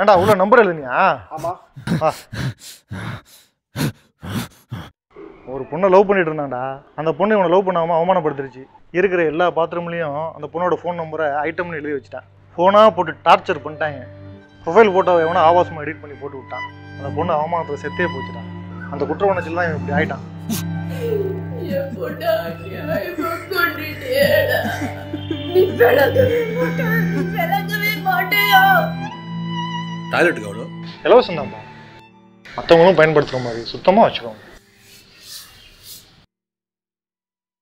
ஏண்டா உள்ள நம்பர் எழுதுனியா? ஆமா. ஒரு பொண்ணை லவ் பண்ணிட்டு இருந்தான்டா. அந்த பொண்ணு இவனை லவ் பண்ணாம அவமானப்படுத்திருச்சு. இருக்கிற எல்லா பாத்ரூம்லையும் அந்த பொண்ணோட ஃபோன் நம்பரை ஐட்டம்னு எழுதி வச்சுட்டான். ஃபோனாக போட்டு டார்ச்சர் பண்ணிட்டாங்க. ப்ரொஃபைல் ஃபோட்டோவை எவனா ஆபாசமாக எடிட் பண்ணி போட்டு விட்டான். அந்த பொண்ணு அவமானத்தில் செத்தே போச்சுட்டான். அந்த குற்ற உணர்ச்சியில் தான் இவன் இப்படி ஆயிட்டான். டாய்லெட்டுக்கு அவ்வளோ இலவசம் தான்ப்பா. மற்றவங்களும் பயன்படுத்துகிற மாதிரி சுத்தமாக வச்சுக்கோங்க.